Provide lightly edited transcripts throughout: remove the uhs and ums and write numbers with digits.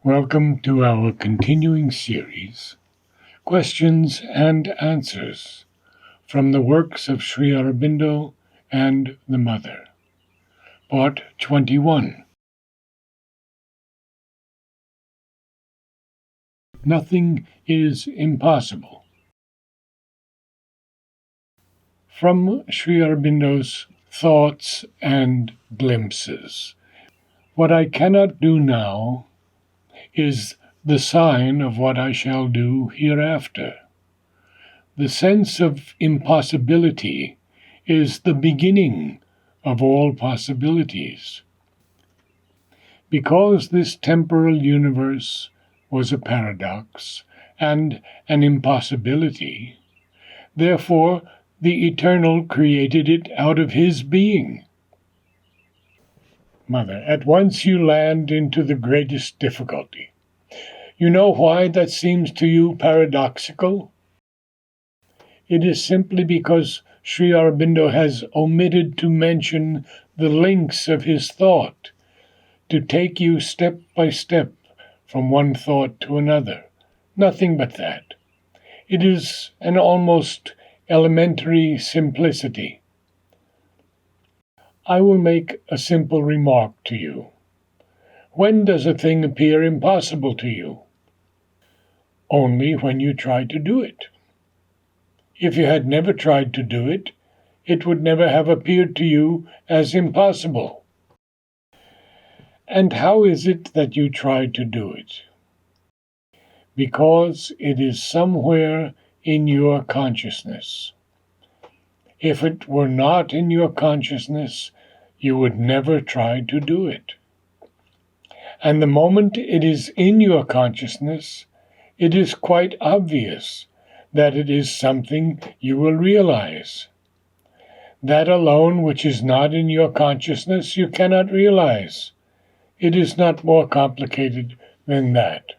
Welcome to our continuing series, Questions and Answers, from the works of Sri Aurobindo and the Mother, Part 21. Nothing is impossible. From Sri Aurobindo's Thoughts and Glimpses. What I cannot do now is the sign of what I shall do hereafter. The sense of impossibility is the beginning of all possibilities. Because this temporal universe was a paradox and an impossibility, therefore the Eternal created it out of His being. Mother, at once you land into the greatest difficulty. You know why that seems to you paradoxical? It is simply because Sri Aurobindo has omitted to mention the links of his thought, to take you step by step from one thought to another. Nothing but that. It is an almost elementary simplicity. I will make a simple remark to you. When does a thing appear impossible to you? Only when you try to do it. If you had never tried to do it, it would never have appeared to you as impossible. And how is it that you try to do it? Because it is somewhere in your consciousness. If it were not in your consciousness, you would never try to do it. And the moment it is in your consciousness, it is quite obvious that it is something you will realize. That alone which is not in your consciousness you cannot realize. It is not more complicated than that.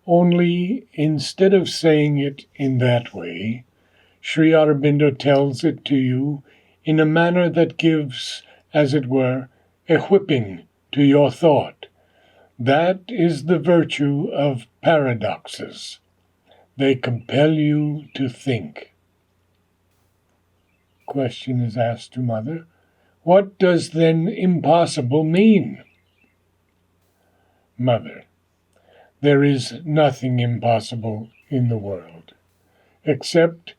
Only, instead of saying it in that way, Sri Aurobindo tells it to you in a manner that gives, as it were, a whipping to your thought. That is the virtue of paradoxes. They compel you to think. Question is asked to Mother. What does then impossible mean? Mother, there is nothing impossible in the world, except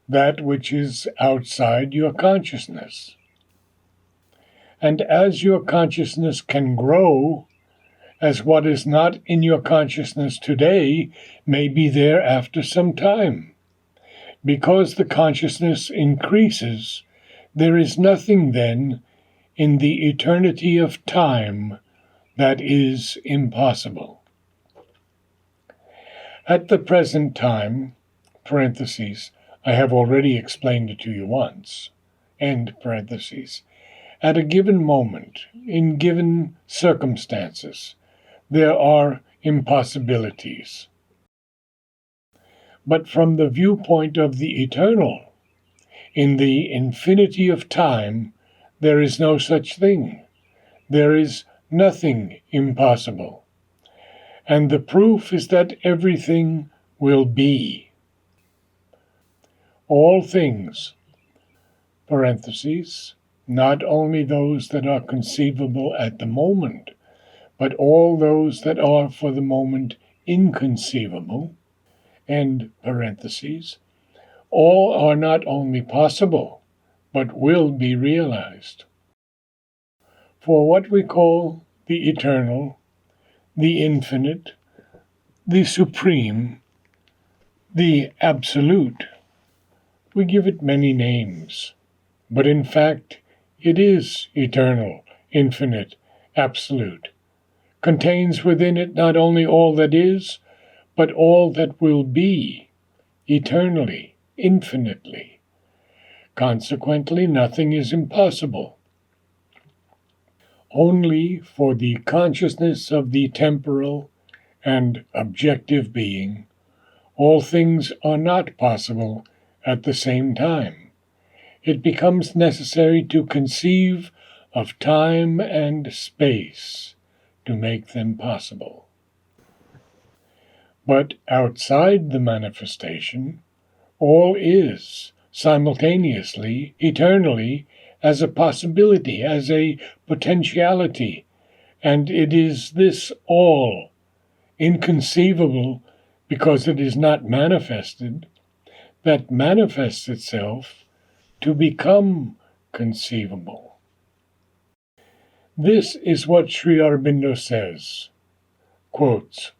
that which is outside your consciousness. And as your consciousness can grow, as what is not in your consciousness today may be there after some time. Because the consciousness increases, there is nothing then in the eternity of time that is impossible. At the present time, parentheses, I have already explained it to you once, end parentheses, at a given moment, in given circumstances, there are impossibilities. But from the viewpoint of the Eternal, in the infinity of time, there is no such thing. There is nothing impossible. And the proof is that everything will be. All things, parentheses, not only those that are conceivable at the moment, but all those that are for the moment inconceivable, end parentheses, all are not only possible, but will be realized. For what we call the eternal, the infinite, the supreme, the absolute, we give it many names, but in fact it is eternal, infinite, absolute, contains within it not only all that is, but all that will be, eternally, infinitely. Consequently, nothing is impossible. Only for the consciousness of the temporal and objective being, all things are not possible at the same time. It becomes necessary to conceive of time and space, to make them possible. But outside the manifestation, all is simultaneously, eternally, as a possibility, as a potentiality, and it is this all, inconceivable because it is not manifested, that manifests itself to become conceivable. This is what Sri Aurobindo says, quotes,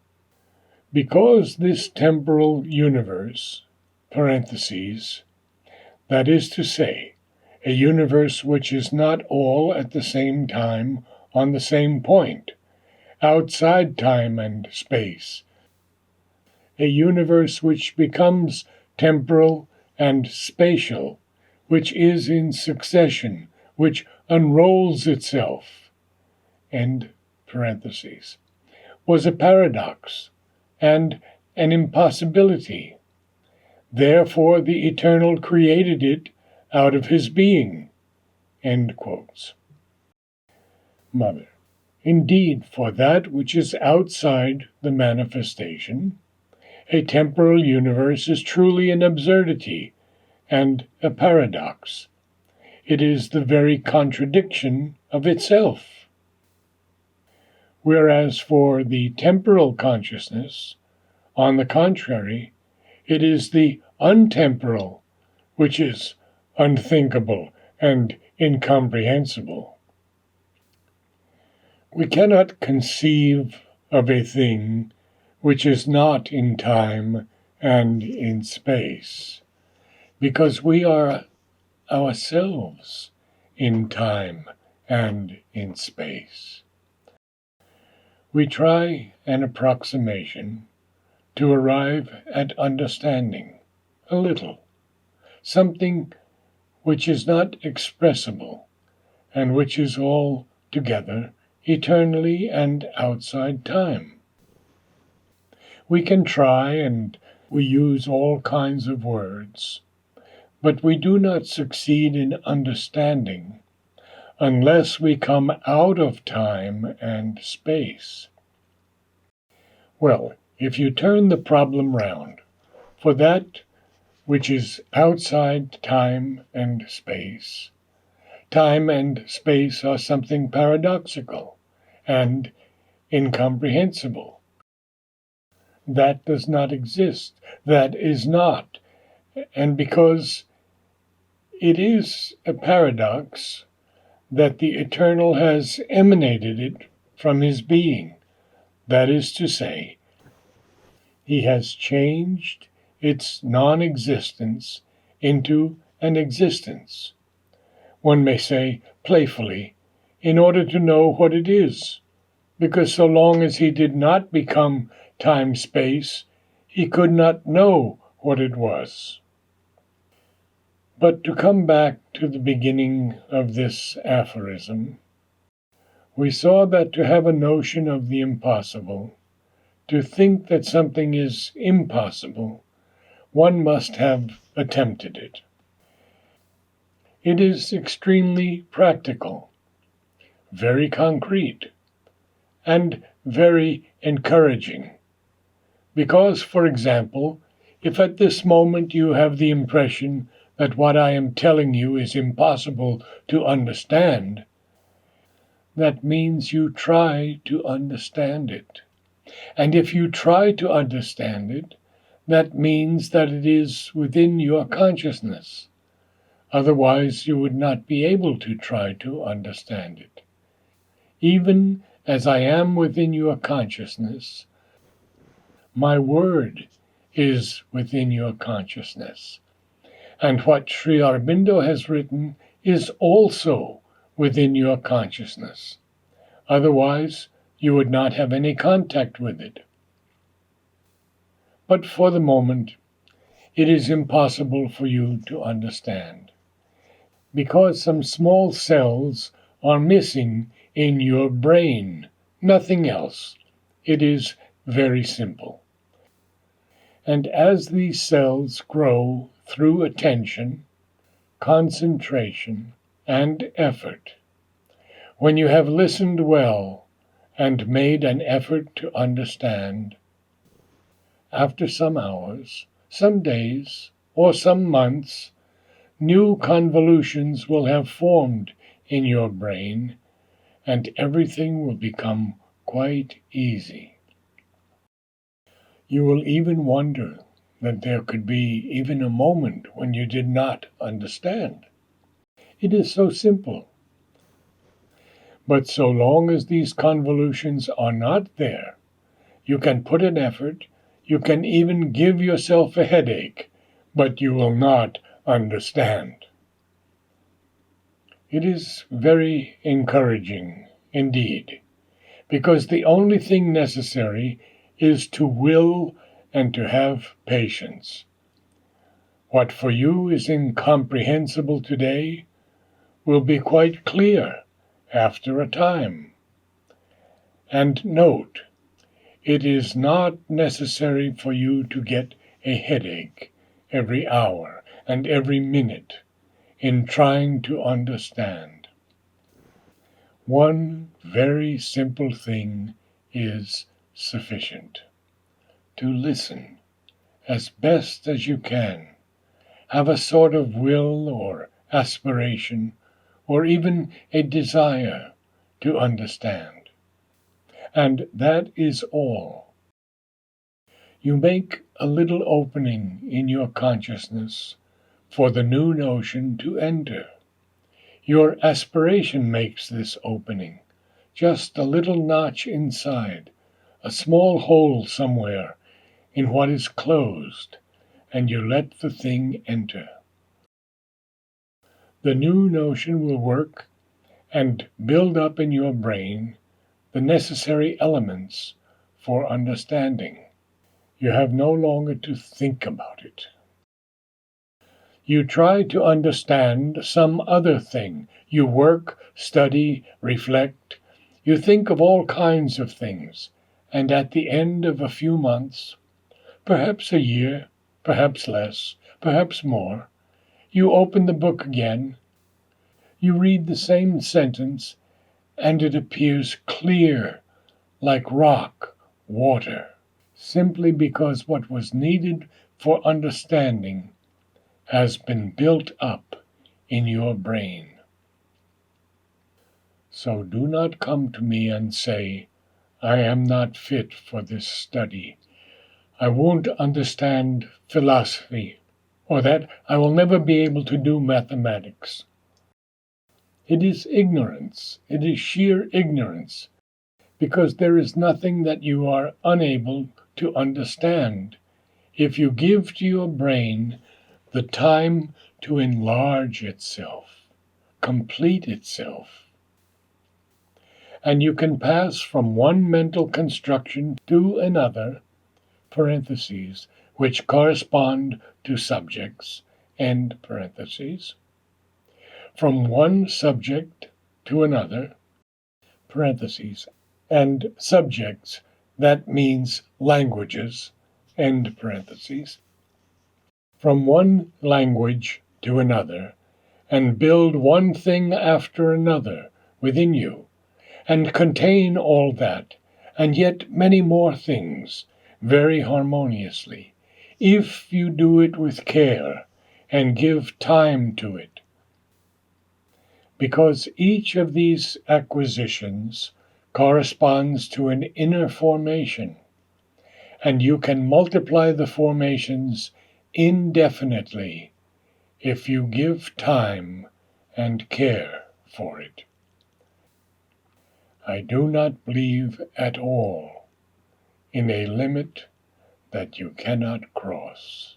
"Because this temporal universe, parentheses, that is to say, a universe which is not all at the same time on the same point, outside time and space, a universe which becomes temporal and spatial, which is in succession, which unrolls itself," end parentheses, was a paradox and an impossibility. Therefore the Eternal created it out of his being. End quotes. Mother. Indeed, for that which is outside the manifestation, a temporal universe is truly an absurdity and a paradox. It is the very contradiction of itself. Whereas for the temporal consciousness, on the contrary, it is the untemporal which is unthinkable and incomprehensible. We cannot conceive of a thing which is not in time and in space, because we are ourselves in time and in space. We try an approximation to arrive at understanding, a little, something which is not expressible, and which is all together eternally and outside time. We can try, and we use all kinds of words, but we do not succeed in understanding unless we come out of time and space. Well, if you turn the problem round, for that which is outside time and space are something paradoxical and incomprehensible. That does not exist. That is not. And because it is a paradox that the Eternal has emanated it from his being, that is to say, he has changed its non-existence into an existence. One may say, playfully, in order to know what it is, because so long as he did not become time-space, he could not know what it was. But to come back to the beginning of this aphorism, we saw that to have a notion of the impossible, to think that something is impossible, one must have attempted it. It is extremely practical, very concrete, and very encouraging. Because, for example, if at this moment you have the impression that what I am telling you is impossible to understand, that means you try to understand it. And if you try to understand it, that means that it is within your consciousness. Otherwise, you would not be able to try to understand it. Even as I am within your consciousness, my word is within your consciousness. And what Sri Aurobindo has written is also within your consciousness. Otherwise, you would not have any contact with it. But for the moment, it is impossible for you to understand, because some small cells are missing in your brain, nothing else. It is very simple. And as these cells grow through attention, concentration, and effort, when you have listened well and made an effort to understand, after some hours, some days, or some months, new convolutions will have formed in your brain, and everything will become quite easy. You will even wonder that there could be even a moment when you did not understand. It is so simple. But so long as these convolutions are not there, you can put an effort, you can even give yourself a headache, but you will not understand. It is very encouraging indeed, because the only thing necessary is to will and to have patience. What for you is incomprehensible today will be quite clear after a time. And note, it is not necessary for you to get a headache every hour and every minute in trying to understand. One very simple thing is sufficient: to listen as best as you can. Have a sort of will or aspiration or even a desire to understand. And that is all. You make a little opening in your consciousness for the new notion to enter. Your aspiration makes this opening, just a little notch inside, a small hole somewhere in what is closed, and you let the thing enter. The new notion will work and build up in your brain the necessary elements for understanding. You have no longer to think about it. You try to understand some other thing. You work, study, reflect. You think of all kinds of things. And at the end of a few months, perhaps a year, perhaps less, perhaps more, you open the book again. You read the same sentence, and it appears clear, like rock, water, simply because what was needed for understanding has been built up in your brain. So do not come to me and say, I am not fit for this study. I won't understand philosophy, or that I will never be able to do mathematics. It is ignorance. It is sheer ignorance, because there is nothing that you are unable to understand if you give to your brain the time to enlarge itself, complete itself. And you can pass from one mental construction to another, parentheses, which correspond to subjects, end parentheses, from one subject to another, parentheses, and subjects, that means languages, end parentheses, from one language to another, and build one thing after another within you, and contain all that, and yet many more things, very harmoniously, if you do it with care and give time to it. Because each of these acquisitions corresponds to an inner formation, and you can multiply the formations indefinitely if you give time and care for it. I do not believe at all in a limit that you cannot cross.